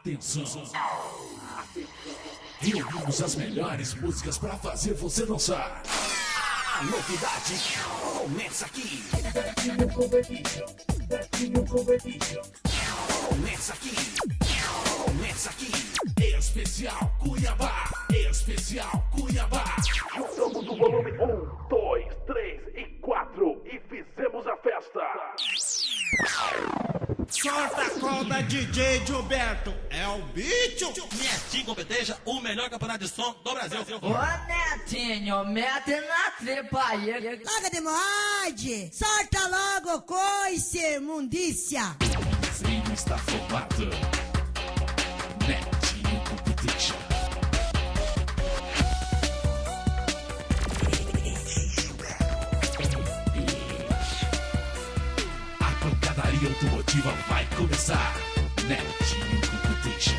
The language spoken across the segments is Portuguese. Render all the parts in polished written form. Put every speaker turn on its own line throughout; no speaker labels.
Atenção! Reunimos as melhores músicas pra fazer você dançar.
A novidade começa aqui. Começa aqui. Começa aqui.
Especial Cuiabá. Especial Cuiabá. Juntamos o volume 1, 2, 3 e 4 e fizemos a festa.
Solta a corda, DJ Gilberto, é o bicho!
Netinho Competition, o melhor campeonato de som do Brasil.
Ô Netinho, mete na tripa aí.
Larga de mod! Solta logo, coice, imundícia!
Sim, está formado. Netinho Competition. A pancadaria automotiva vai começar. Netinho Competition.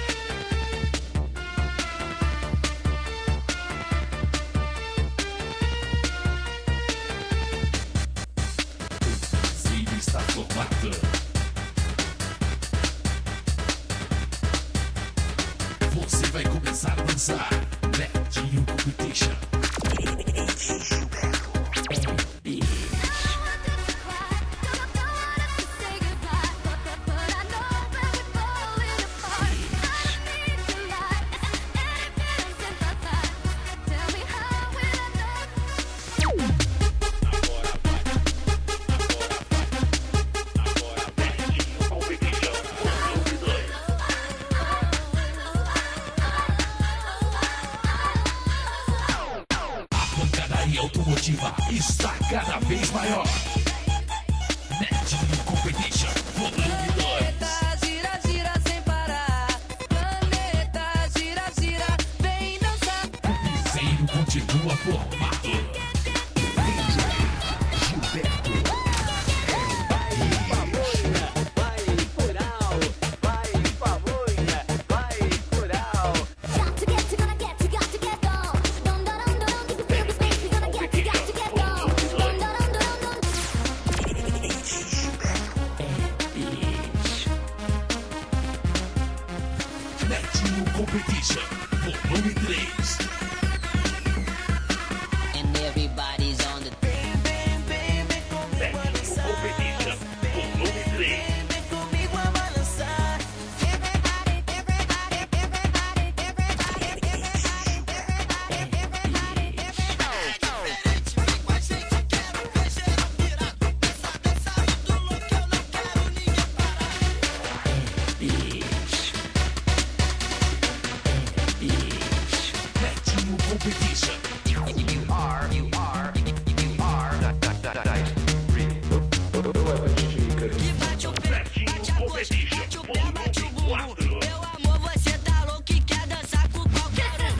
Sim, está formado. Você vai começar a dançar. Netinho Competition. Automotiva está cada vez maior. Netinho Competition, volume 2.
Planeta gira, gira sem parar. Planeta gira, gira, vem dançar.
O piseiro continua formado. Gilberto.
Vai coral, vai pamonha, vai coral.
Got to get go. Dun dun dun dun, if you feel the space, we gonna get to get go. Dun dun dun dun dun.
Netinho Competition, volume 3.
And everybody's on the
Netinho Competition, volume 3.
vem comigo a balançar. Everybody, everybody, everybody, everybody, everybody, everybody, everybody, everybody. Com a gente quero ver geral pirado. Só dançando do louco, eu não quero ninguém parar.
Netinho Competition.
Que bate o pé, bate a coxa, bate o pé, bate o bumbum. Meu amor, você tá louco e quer dançar com qualquer um.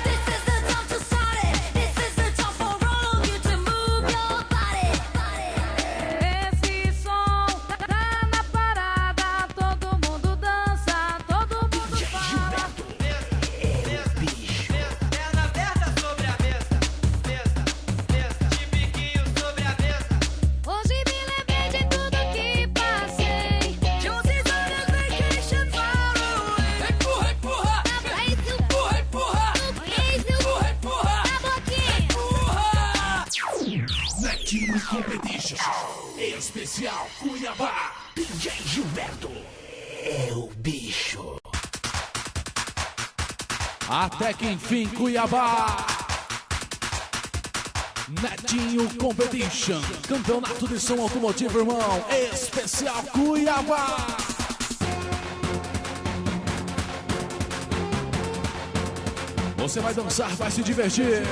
This is the time to party. This is the time for all of you to move your body.
Esse som tá na parada, todo mundo dança, todo mundo fala.
Perna aberta sobre a mesa, de biquinho sobre a mesa.
Hoje me lembrei de tudo que passei. Jones on a vacation far away.
Empurra, empurra!
Abraço,
Empurra, empurra!
beijo,
Empurra, empurra!
na boquinha.
Empurra!
Netinho Competition. Especial Cuiabá.
DJ Gilberto é o bicho.
Até que enfim, Cuiabá. Netinho Competition, campeonato de som automotivo, irmão. Especial Cuiabá. Você vai dançar, vai se divertir.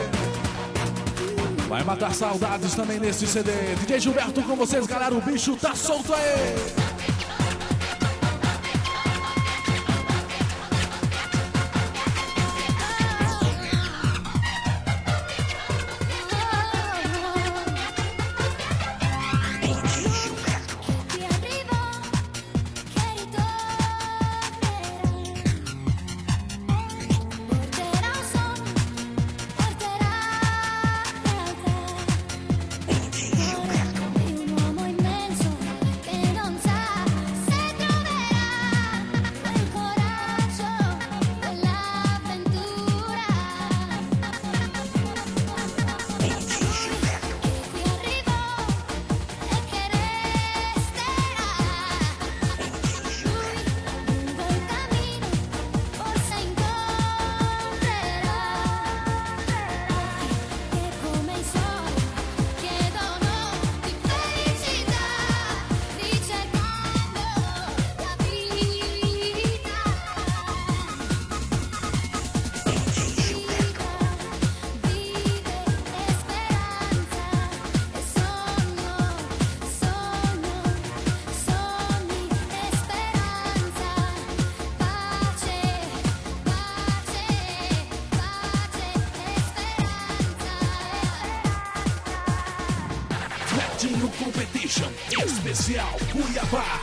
Vai matar saudades também nesse CD. DJ Gilberto com vocês, galera. O bicho tá solto aí.
Y arriba, querido, portera un son, portera realtà. Y un uomo inmenso che non sa
Netinho Competition Especial Cuiabá.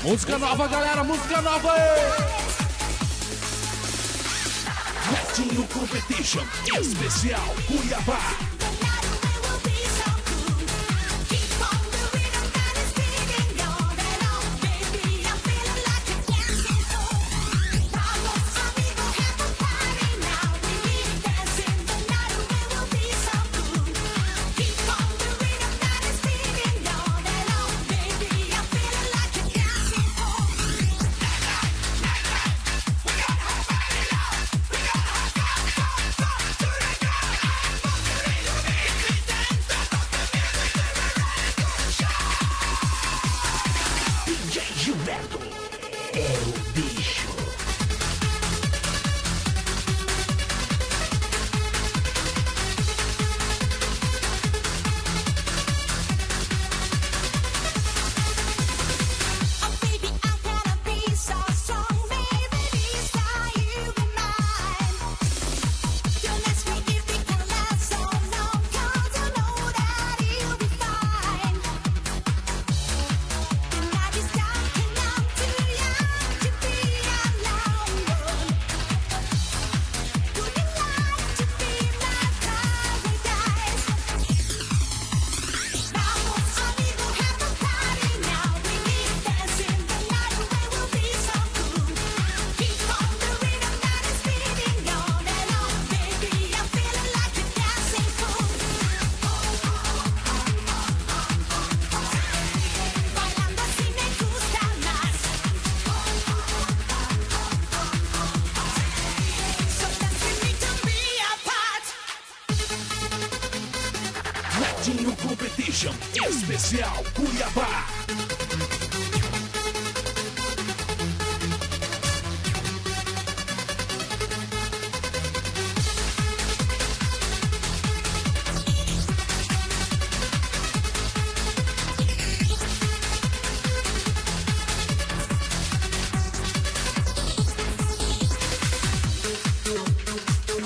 Música nova, galera, música nova aí! Netinho Competition Especial Cuiabá.
Gilberto é o bicho.
Netinho Competition Especial Cuiabá.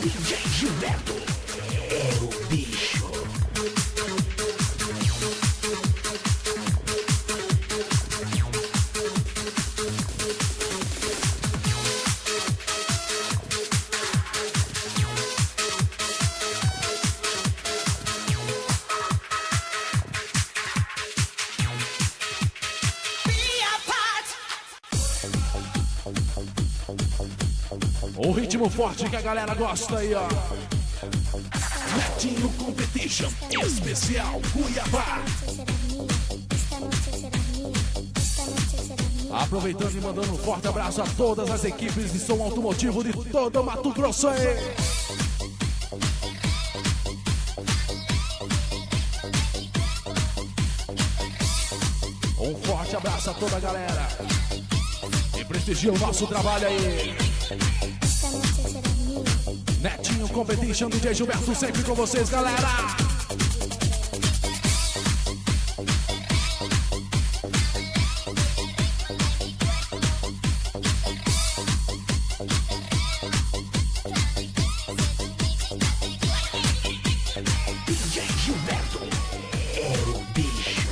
DJ Gilberto é o bicho.
O ritmo forte que a galera gosta aí, ó. Netinho Competition Especial Cuiabá. Aproveitando e mandando um forte abraço a todas as equipes de som automotivo de todo o Mato Grosso aí. forte abraço a toda a galera. E prestigia o nosso trabalho aí.
Esta noche será mía.
Netinho Competition, DJ Gilberto sempre com vocês, galera.
DJ Gilberto é o bicho.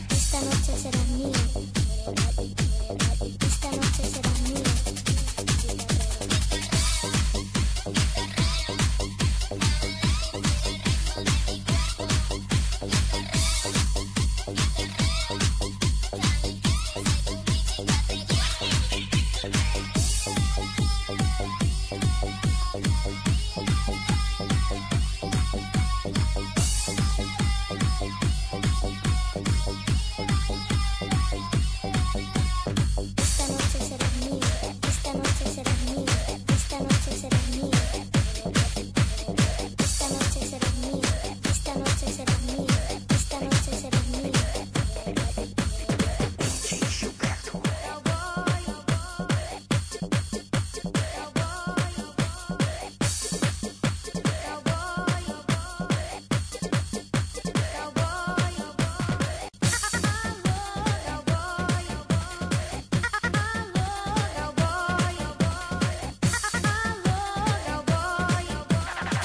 Esta noche será mía. Esta noche será mía. Esta noche será mía. Esta noche será mía. Esta noche será mía. Esta noche será mía. Esta noche será mía. Esta noche será mía.
DJ Gilberto.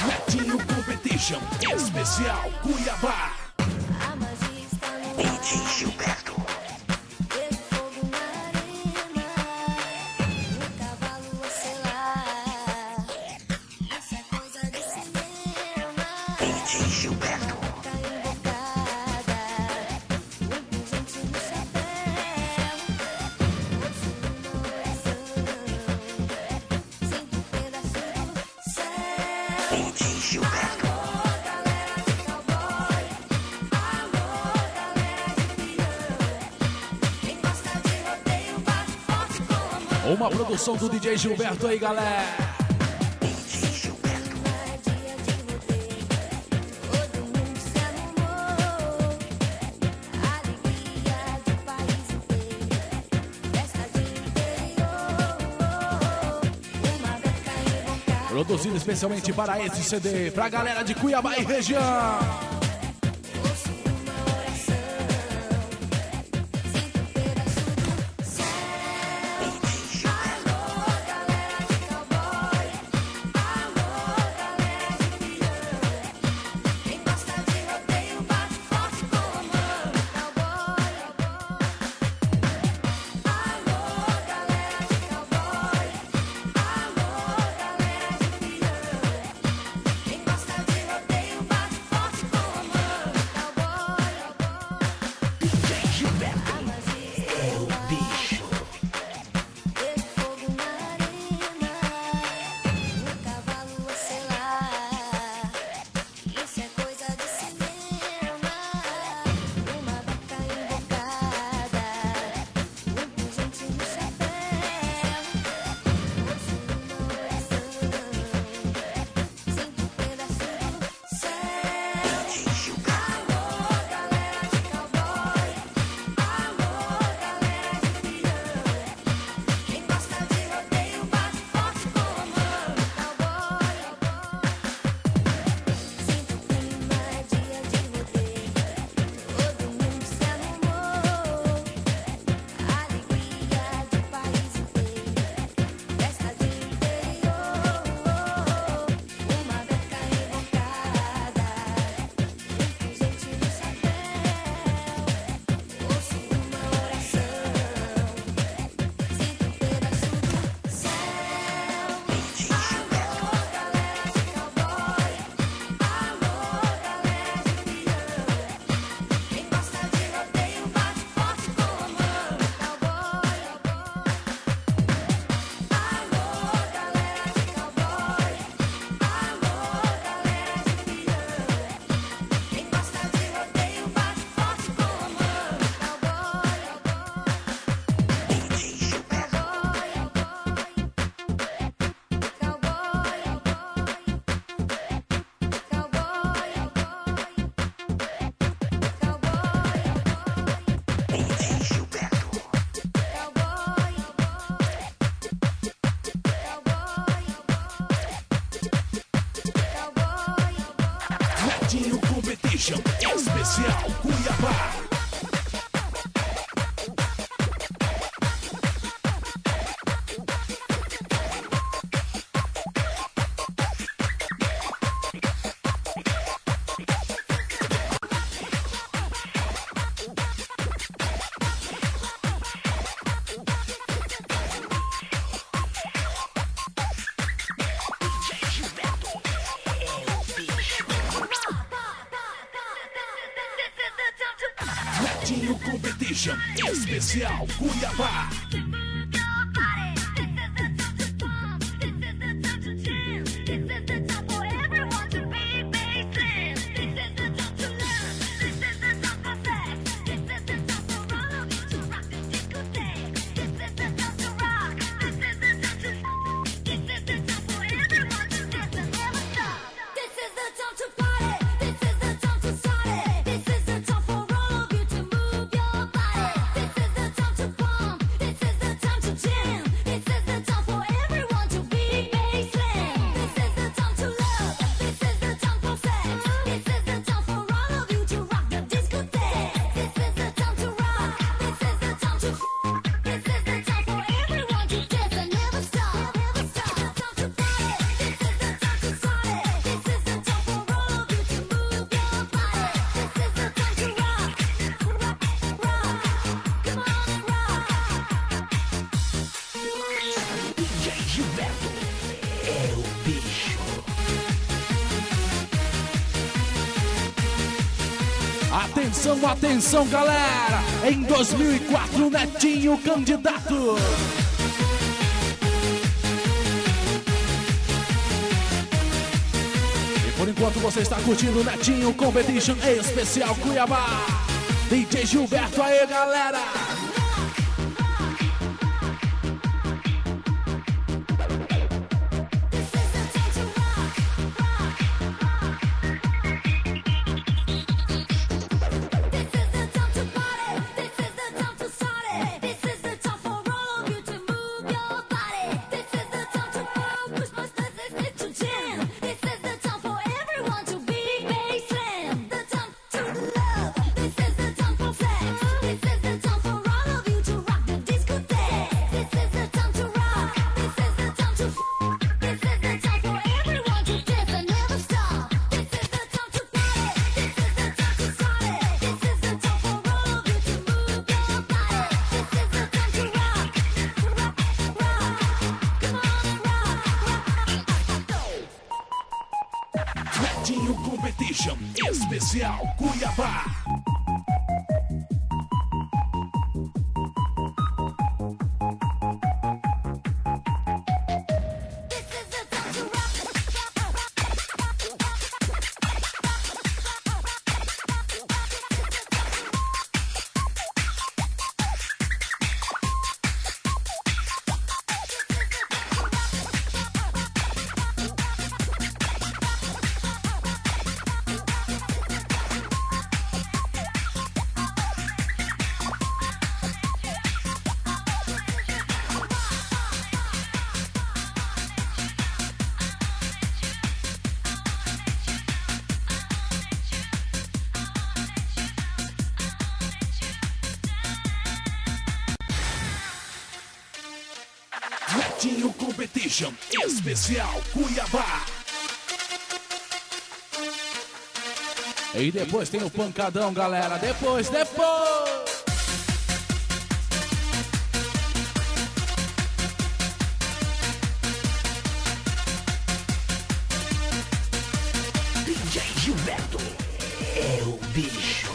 Netinho Competition especial Cuiabá.
A magia está no
DJ Gilberto.
Vejo fogo na arena, o cavalo oscilar. Isso é coisa de cinema.
DJ Gilberto.
Boca invocada, muito gente no chapéu. Ouço uma oração, sinto um pedaço do céu.
DJ Gilberto.
Alô, galera de cowboy. Alô, galera de peão. Quem gosta de rodeio bate forte com a mão.
Uma produção do DJ Gilberto aí, galera.
DJ Gilberto.
É dia de rodeio, todo mundo se animou. Alegria do país inteiro, festa de interior. Uma beca invocada.
Produzido especialmente para esse CD, pra galera de Cuiabá e região.
Ouço uma oração, sinto um pedaço do céu. Alô, galera de cowboy. Alô, galera de peão. Quem gosta de rodeio bate forte com a mão. Cowboy. Alô, galera de cowboy. Alô, galera de peão. Quem gosta de rodeio bate forte com a mão.
Netinho Competition Especial Cuiabá. Atenção, atenção, galera! Em 2004, Netinho candidato. E por enquanto você está curtindo o Netinho Competition Especial Cuiabá. DJ Gilberto aí, galera! Netinho Competition Especial Cuiabá. Netinho Competition Especial Cuiabá. E depois tem o pancadão, galera. Depois.
DJ Gilberto é o bicho.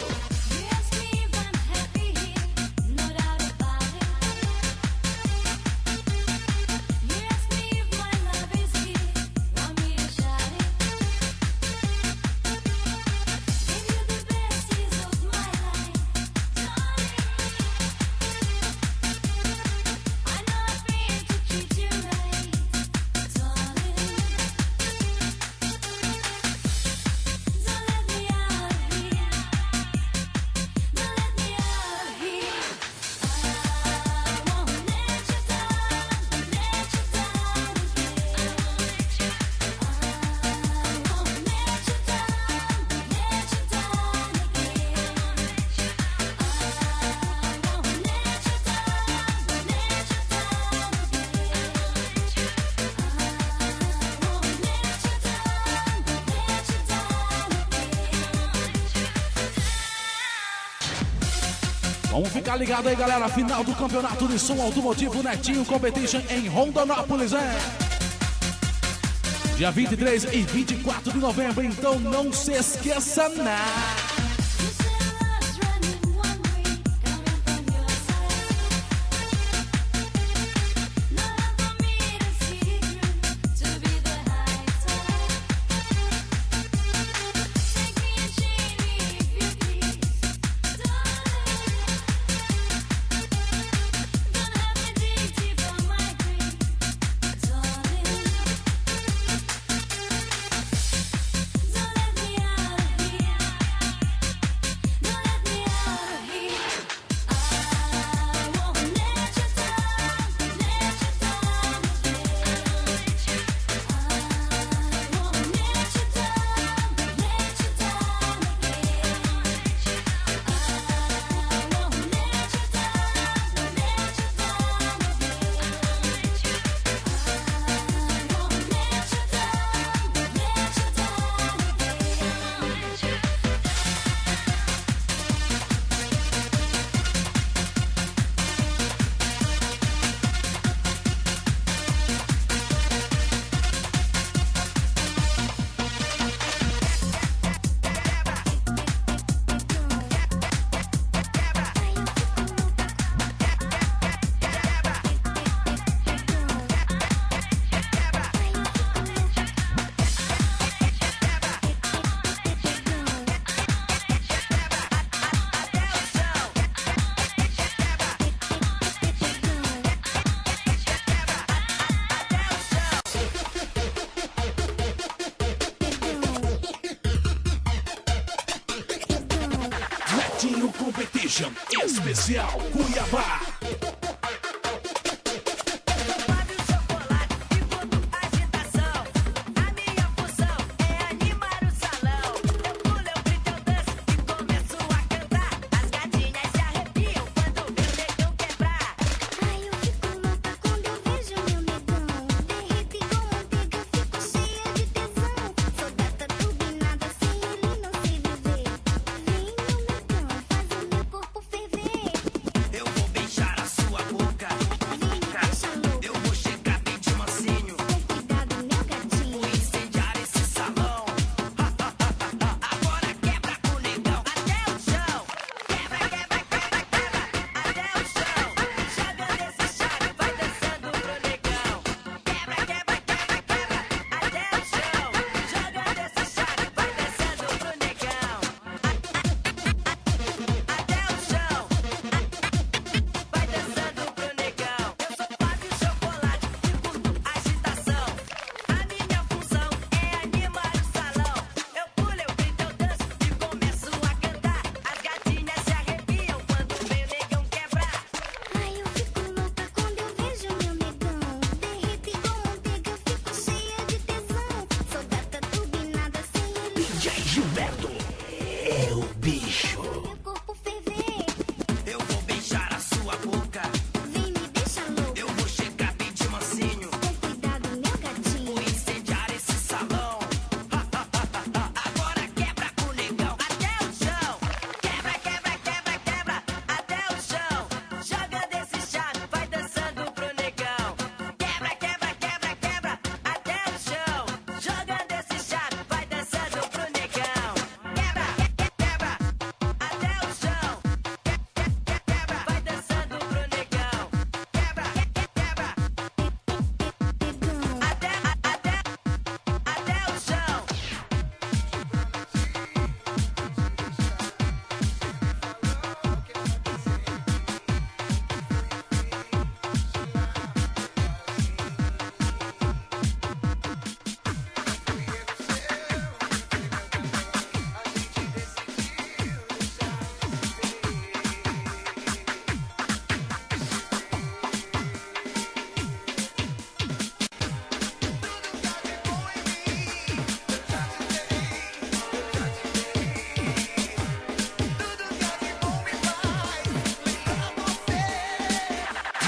Vamos ficar ligado aí, galera. Final do campeonato de som automotivo Netinho Competition em Rondonópolis, hein? Dia 23 e 24 de novembro, então não se esqueça, né? Competition especial Cuiabá.
Fábio Chocolate e Guto Agitação. A minha função é animar o salão. Eu pulo, eu grito, eu danço e começo a cantar. As gatinhas se arrepiam quando meu negão quebrar.
Ai, eu fico louca quando eu vejo meu negão. Derrete igual manteiga, eu fico cheia de tesão. Sou gata turbinada, sem ele não sei viver. Vem, meu negão, faz o meu corpo ferver.
Eu vou beijar a sua boca.
Vem, me deixa louca,
Eu vou chegar bem de mansinho.
com cuidado, meu gatinho.
Vou incendiar esse salão.
Agora quebra com o negão até o chão. Quebra, quebra, quebra, quebra até o chão. Joga nesse chave, vai dançando pro negão. Quebra, quebra, quebra, quebra até o chão. Joga nesse chave, vai dançando pro negão. Até o chão. Vai dançando pro negão. Eu sou Fábio Chocolate e curto agitação. A minha função é animar o salão. Eu pulo, eu grito, eu danço e começo a cantar. As gatinhas se arrepiam quando meu negão quebrar.
Ai, eu fico louca quando eu vejo meu negão. Derrete igual manteiga, eu fico cheia de tesão. Sou gata turbinada, sem ele
DJ Gilberto é o bicho.
meu corpo ferver.
Eu vou beijar a sua boca.
Vem, me deixa louca,
Eu vou chegar bem de mansinho.
com cuidado, meu gatinho.
Vou incendiar esse salão.
Agora quebra com o negão até o chão. Quebra, quebra, quebra, quebra até o chão. Joga desse chave, vai dançando pro negão. Quebra, quebra, quebra, quebra até o chão. Joga desse chave, vai dançando pro negão. Quebra, quebra até o chão. Quebra, vai dançando pro negão. Quebra, quebra até o chão.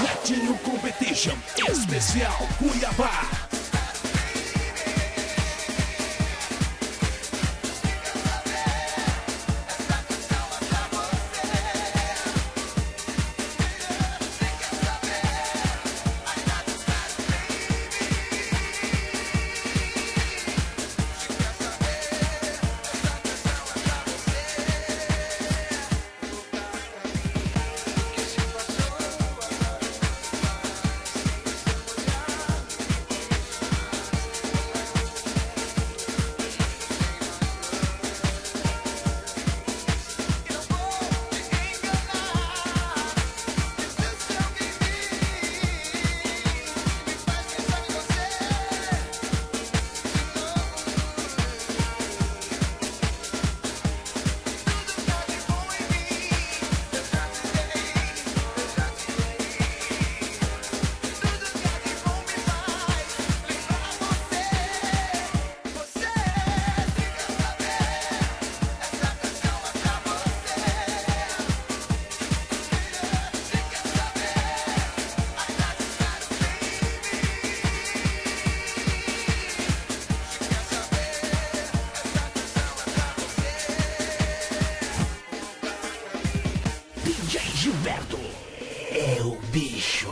Netinho Competition especial Cuiabá.
DJ Gilberto é o bicho.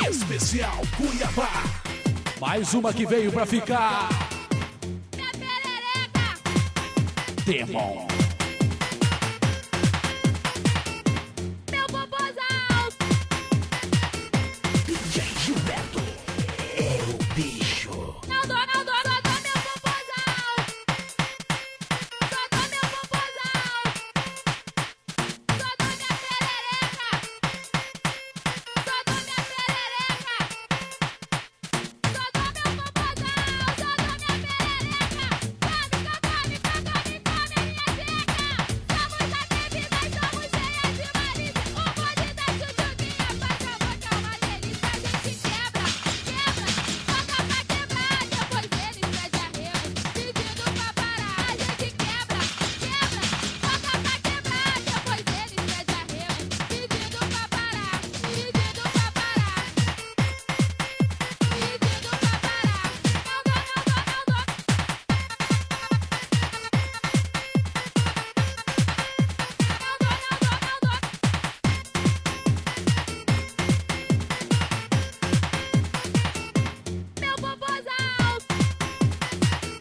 especial Cuiabá. Mais uma que veio pra ficar.
Minha perereca,
Demon.
meu popozão,
DJ Gilberto é o bicho.
não dou meu popozão, só dou meu popozão, só dou minha perereca, só dou minha perereca, só dou meu popozão, só dou minha perereca. Come, come, minha jeca. Somos atrevidas, somos cheias de malícia. O bonde da chuchuquinha faz a boca uma delícia. A gente quebra, quebra, toca pra quebrar. Depois eles pedem arrego, pedindo pra parar. A gente quebra, quebra, toca pra quebrar. Depois eles pedem arrego, pedindo pra parar, pedindo pra parar, pedindo pra parar. Não dá, não dá, não dá. Meu popozão, minha perereca, meu popozão, não dou, não dou, só dou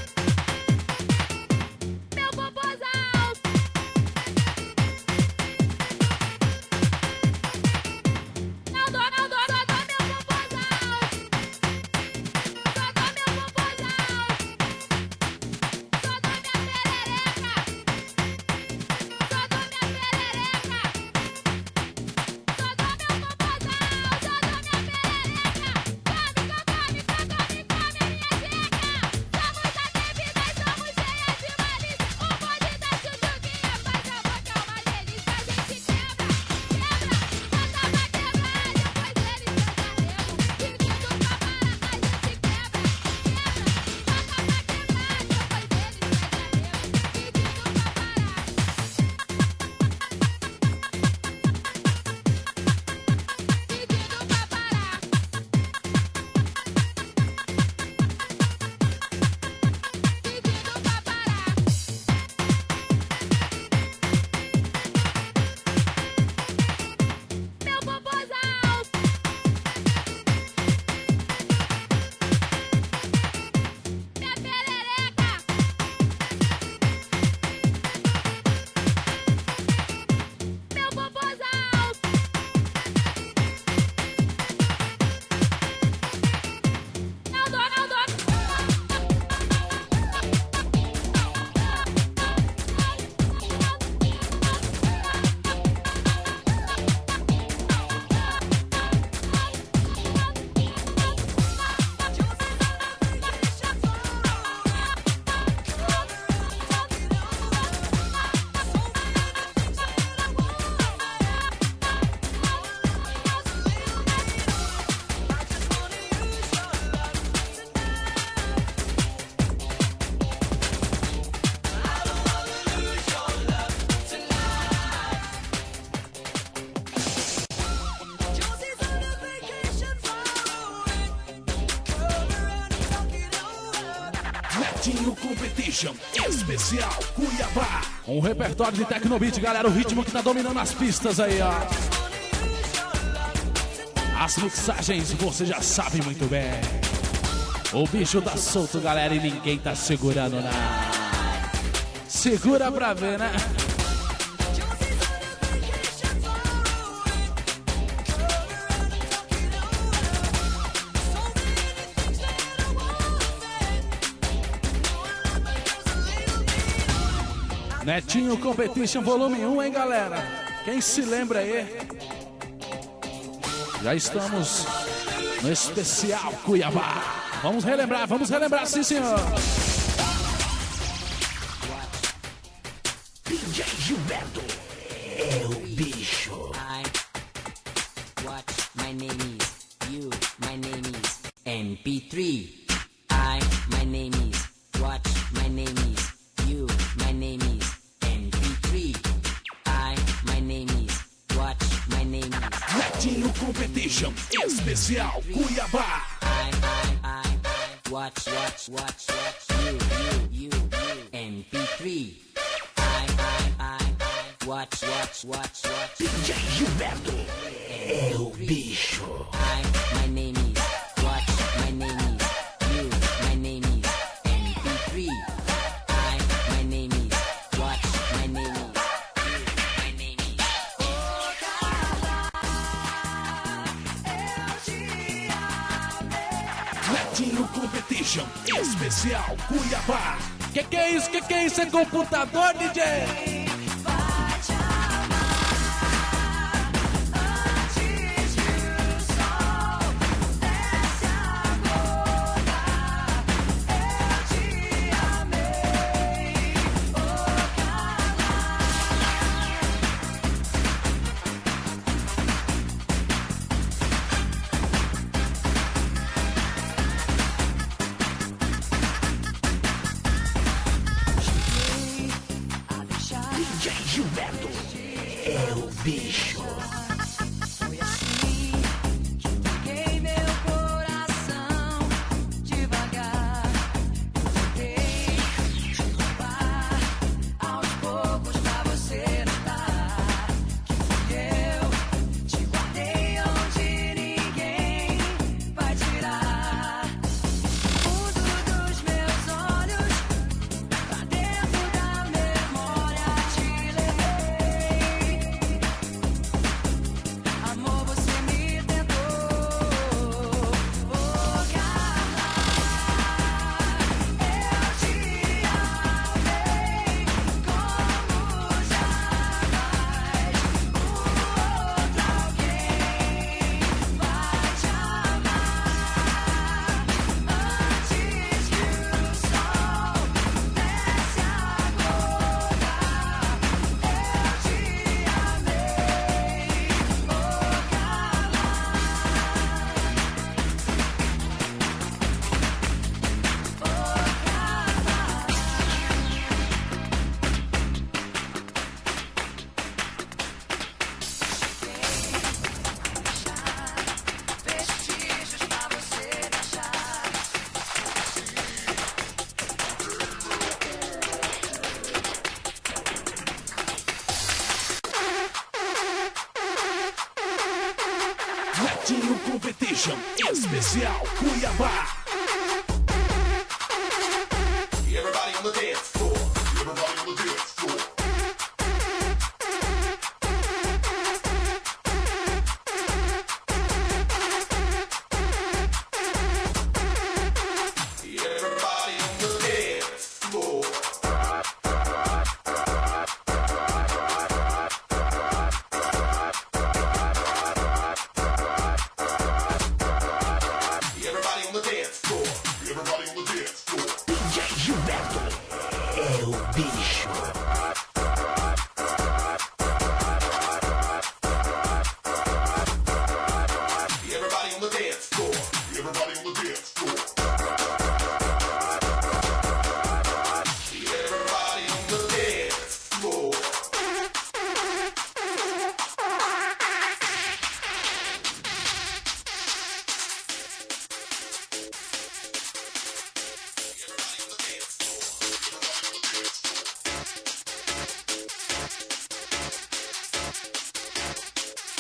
meu popozão, só dou meu popozão, só dou minha perereca, só dou minha perereca, só dou meu popozão, só dou minha perereca. Come, come, minha jeca. Somos atrevidas, somos cheias de malícia. O bonde da chuchuquinha faz a boca uma delícia. A gente quebra, quebra, toca pra quebrar. Depois eles pedem arrego, pedindo pra parar. A gente quebra, quebra, toca pra quebrar. Depois eles pedem arrego, pedindo pra parar. Pedindo pra parar. Pedindo pra parar. Meu popozão, minha perereca, meu popozão, não dou, não dou.
Netinho Competition especial Cuiabá. Um repertório de Tecnobeat, galera. O ritmo que tá dominando as pistas aí, ó. As mixagens você já sabe muito bem. O bicho tá solto, galera, e ninguém tá segurando nada. Segura pra ver, né? Netinho Competition volume 1, hein, galera? Quem se lembra aí? Já estamos no especial Cuiabá. Vamos relembrar, sim, senhor.
DJ Gilberto é o bicho.
What my name is, you, my name is MP3. My name is, what my name is, you, my name is MP3. My name is, what my name is.
Netinho Competition especial Cuiabá.
Watch, you, MP3. MP3. Watch.
DJ Gilberto é o bicho.
My name is Watch. My name is You. My name is MP3. My name is Watch. My name is You. My name is.
Netinho Competition especial Cuiabá. Que é isso? Que é isso? É computador, DJ?
DJ Gilberto é o bicho.
Foi assim que eu toquei meu coração devagar. Eu tentei te roubar aos poucos pra você notar que fui eu. Te guardei onde ninguém vai tirar. Fundo dos meus olhos, pra dentro da memória te levei. Amor, você me tentou. Oh, Carla, eu te amei como jamais o outro alguém vai te amar. Antes que o sol desce agora, eu te amei. Oh, vestígios pra você deixar.
Netinho Competition especial Cuiabá.
Everybody on the dance floor. Everybody on the dance floor. Everybody on the dance floor. Everybody on the dance floor. Everybody on the dance floor.
DJ Gilberto é o bicho.
Everybody on the dance floor. Everybody on the dance floor. Everybody on the dance floor.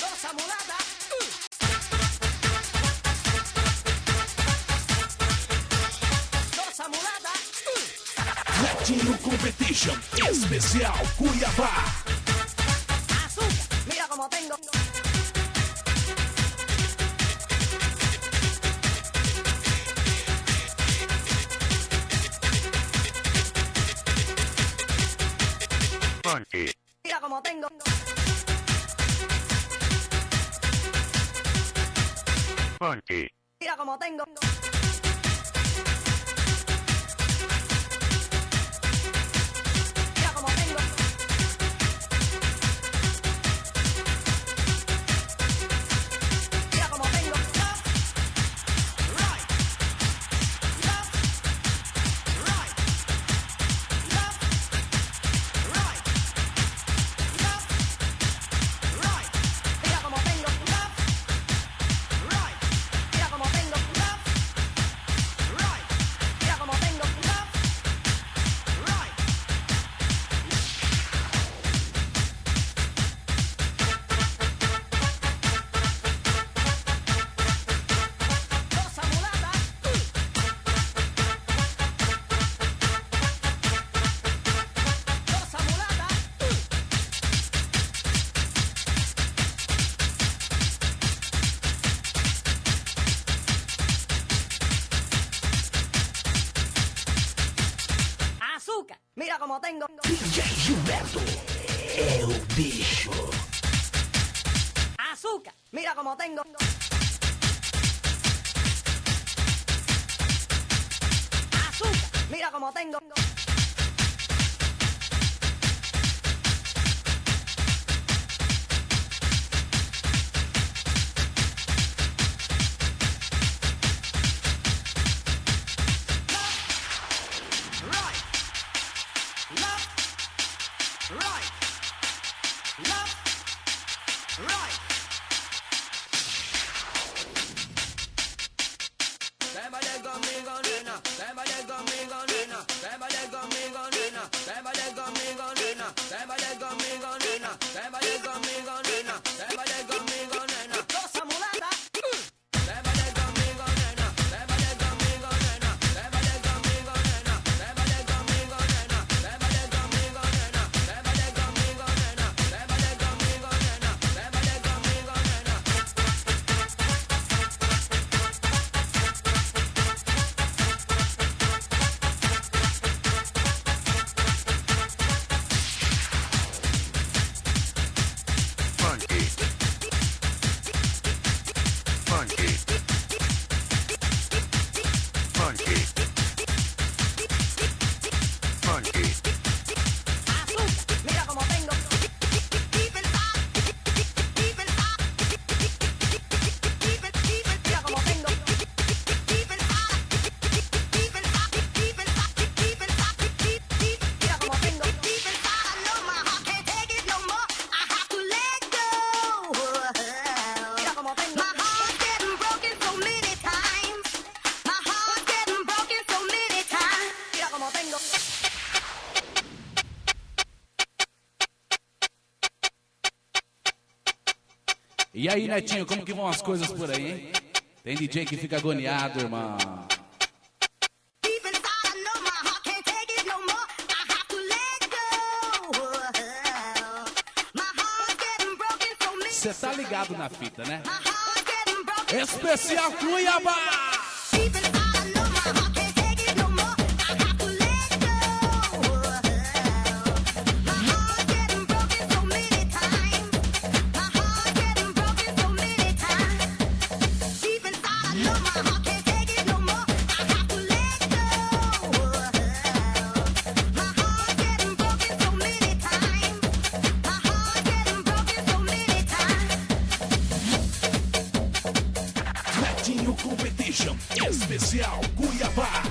Nossa mulada. Nossa mulada.
Netinho Competition especial Cuiabá.
Azúcar, mira como tengo. Mira como tengo. Mira como tengo. Mira como tengo. Mira como tengo. Left, right, left, right, left, right, left, right. Mira como tengo. Left, right. Mira como tengo. Left, mira como tengo.
DJ Gilberto é o bicho.
Azúcar, mira como tengo. Azúcar, mira como tengo.
E aí, Netinho, como que vão as coisas por aí, hein? Tem DJ que fica agoniado, irmão. Você tá ligado na fita, né? Especial Cuiabá! Netinho Competition, especial Cuiabá.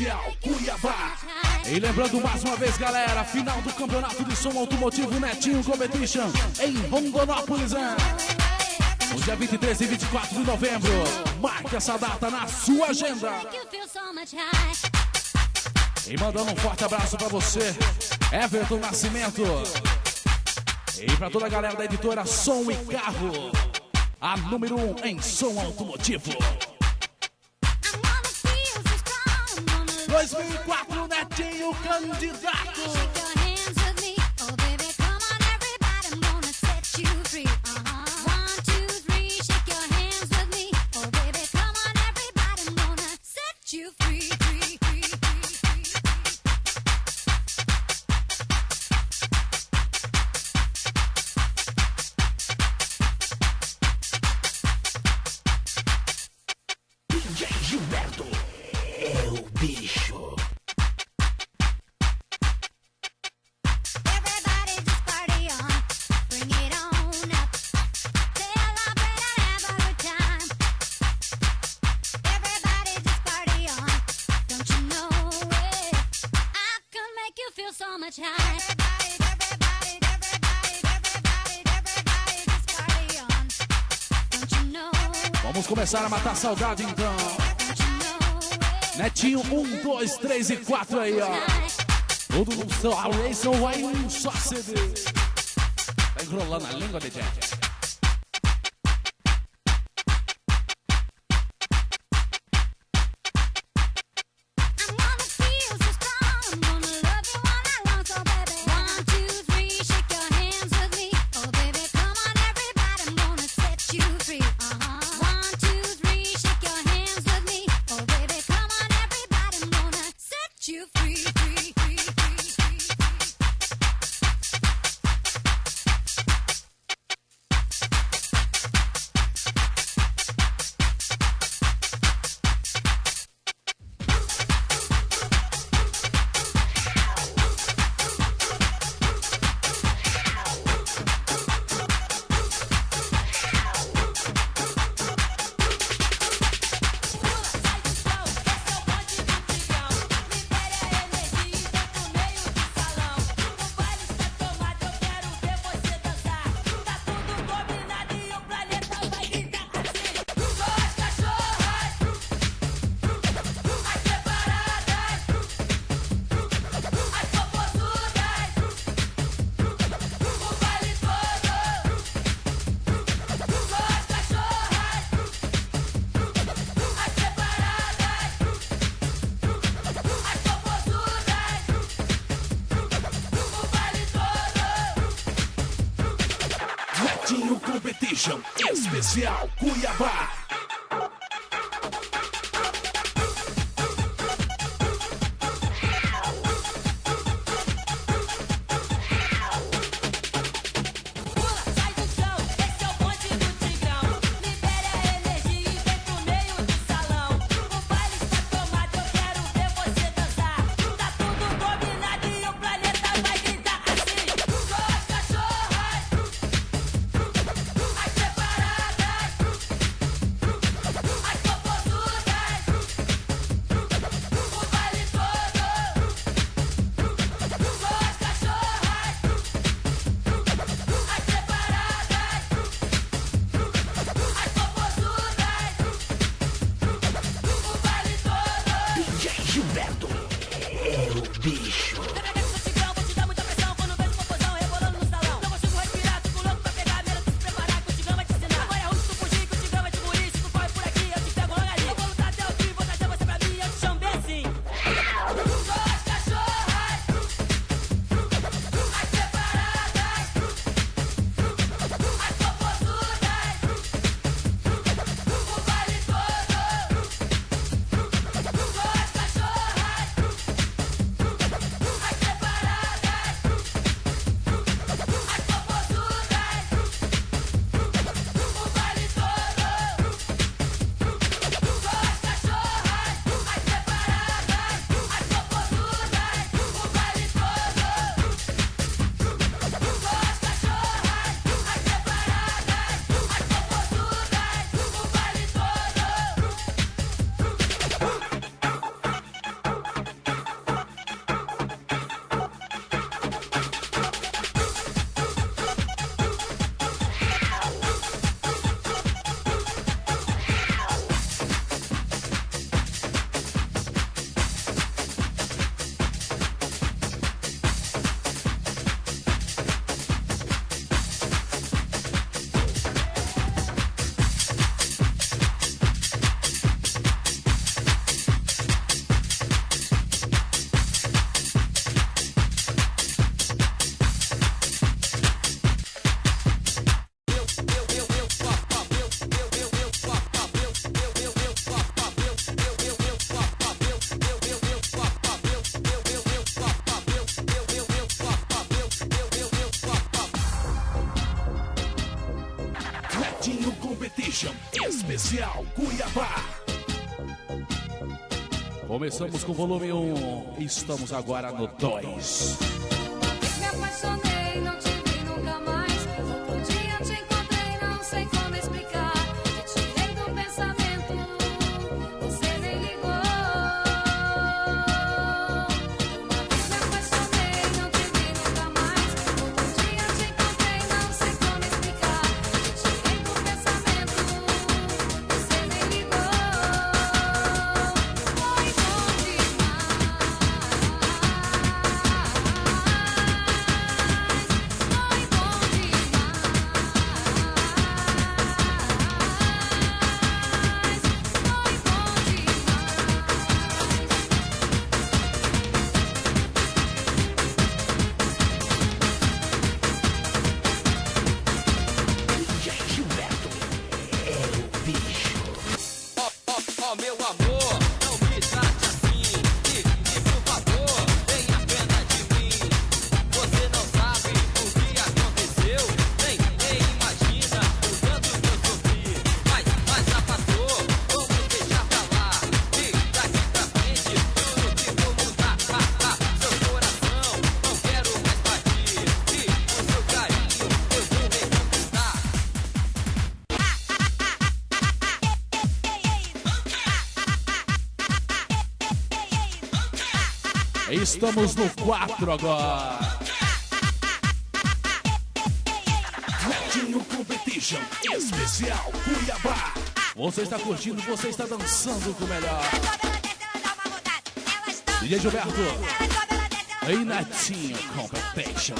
especial Cuiabá. E lembrando mais uma vez, galera, final do campeonato de som automotivo Netinho Competition em Rondonópolis, hein? No dia 23 e 24 de novembro. Marque essa data na sua agenda. E mandando um forte abraço pra você, Everton Nascimento. E pra toda a galera da editora Som e Carro, a número 1 em som automotivo. 2004, Netinho candidato.
DJ Gilberto é o bicho.
Everybody just party on, bring it on up. Celebrate and have a good time. Everybody just party on, don't you know it? I can make you feel so much high. Everybody just party on, don't you know it?
Vamos começar a matar a saudade então.
Don't you know it?
Netinho 1, 2, 3 e 4 aí, ó. Tudo no seu Rayson aí, um só CD. Tá enrolando a língua, DJ.
I'm gonna feel so strong. I'm gonna love you all night long. So baby, 1, 2, 3, shake your hands with me. Oh baby, come on everybody, I'm gonna set you free. 1, 2, 3, shake your hands with me. Oh baby, come on everybody, I'm gonna set you free, free, free, free, free.
Netinho Competition especial Cuiabá.
Sai do chão, esse é o bonde do Tigrão. Libere a energia e vem pro meio do salão. O baile está tomado, eu quero ver você dançar. Tá tudo combinado e o planeta vai gritar assim. Só as cachorras, as separadas, as popozudas, o baile todo. Só as cachorras, as separadas, as popozudas, o baile todo.
DJ Gilberto é o bicho.
Vou te dar muita pressão quando vejo confusão rebolando no salão. Não consigo respirar, fico louco pra pegar. Melhor tu se preparar que o Tigrão vai te ensinar. Agora é ruim se tu fugir, que o Tigrão vai te burir. Se tu corre por aqui, eu te pego logo ali. Eu vou lutar até o fim, vou trazer você pra mim e eu te chamo bem assim. Só as cachorras, as separadas, as popozudas, o baile todo. Só as cachorras, as separadas,
Netinho Competition Especial Cuiabá. Começamos com o volume 1, estamos agora no 2.
Me apaixonei, não te vi nunca mais. Outro dia te encontrei, não sei como explicar. Te tirei do pensamento, você nem ligou. Uma vez me apaixonei, não te vi nunca mais. Outro dia te encontrei, não sei como explicar. Te tirei do pensamento, você nem ligou. Foi bom
DJ Gilberto é o bicho.
Ó, meu amor, não me trate assim. E por favor, tenha pena de mim. Você não sabe o que aconteceu, nem imagina o tanto que eu sofri. Mas já passou, vamos deixar pra lá. E daqui pra frente, tudo que vou mudar. Seu coração, não quero mais partir. E o seu carinho, eu vou reconquistar.
Estamos no 4 agora. Netinho Competition Especial Cuiabá. Você está curtindo, você está dançando com o melhor. DJ Gilberto e Netinho Competition.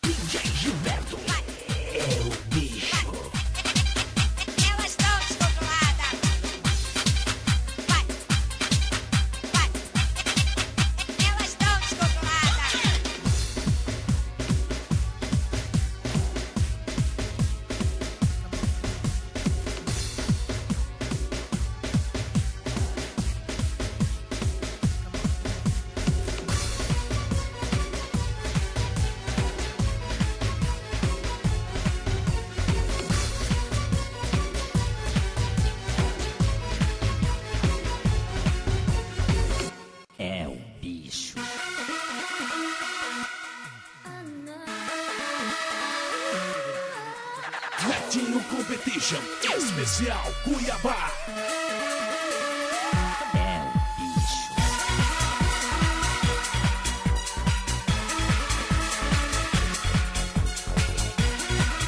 DJ Gilberto é o bicho.
Elas estão descontroladas. Vai. Elas estão descontroladas.
É o bicho.
Netinho Competition Especial Cuiabá.
É o bicho.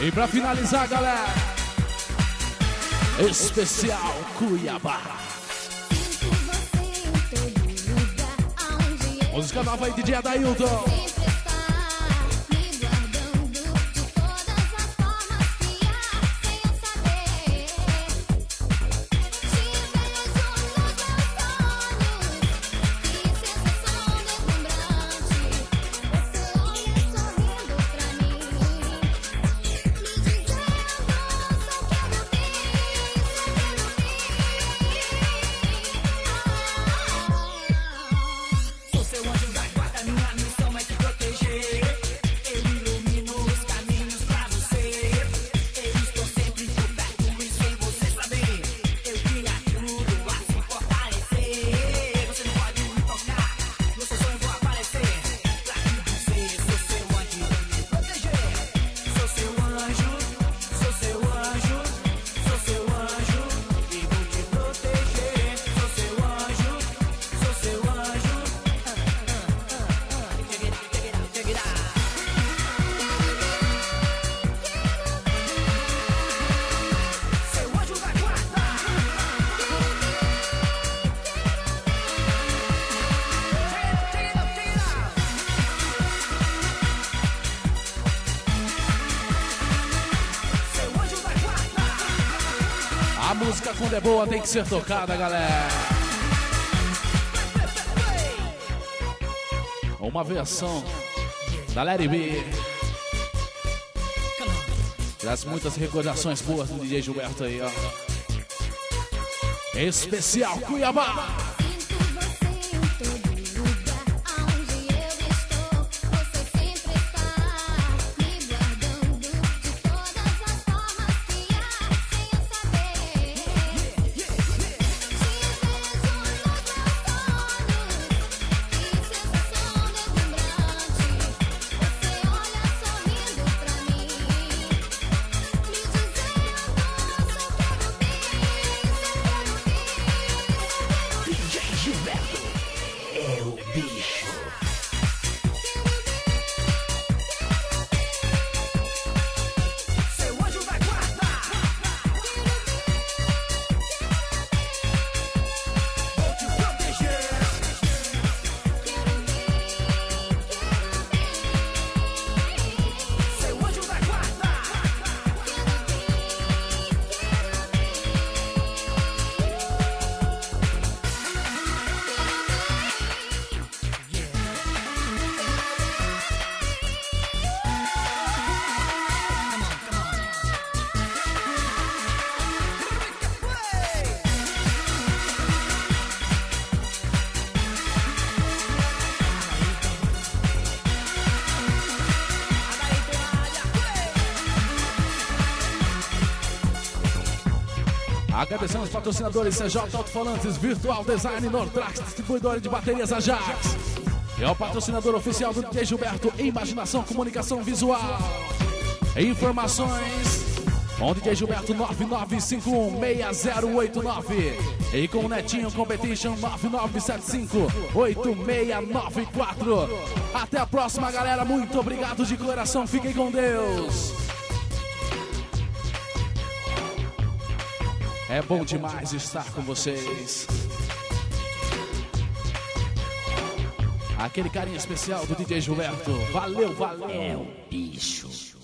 E pra finalizar, galera, Especial Cuiabá. Música nova aí, DJ Adailton. música quando é boa tem que ser tocada, galera. Uma versão da Larry B. Das muitas recordações boas do DJ Gilberto aí, ó. Especial Cuiabá. Agradecendo os patrocinadores CJ Alto-Falantes, Virtual Design, Nortrax, distribuidora de baterias Ajax. É o patrocinador oficial do DJ Gilberto, Imaginação, Comunicação Visual. Informações com o DJ Gilberto 99516089 e com o Netinho Competition 99758694. Até a próxima, galera. Muito obrigado de coração. Fiquem com Deus. É bom demais estar com vocês. Aquele carinho especial do DJ Gilberto. Valeu, valeu.
É o bicho.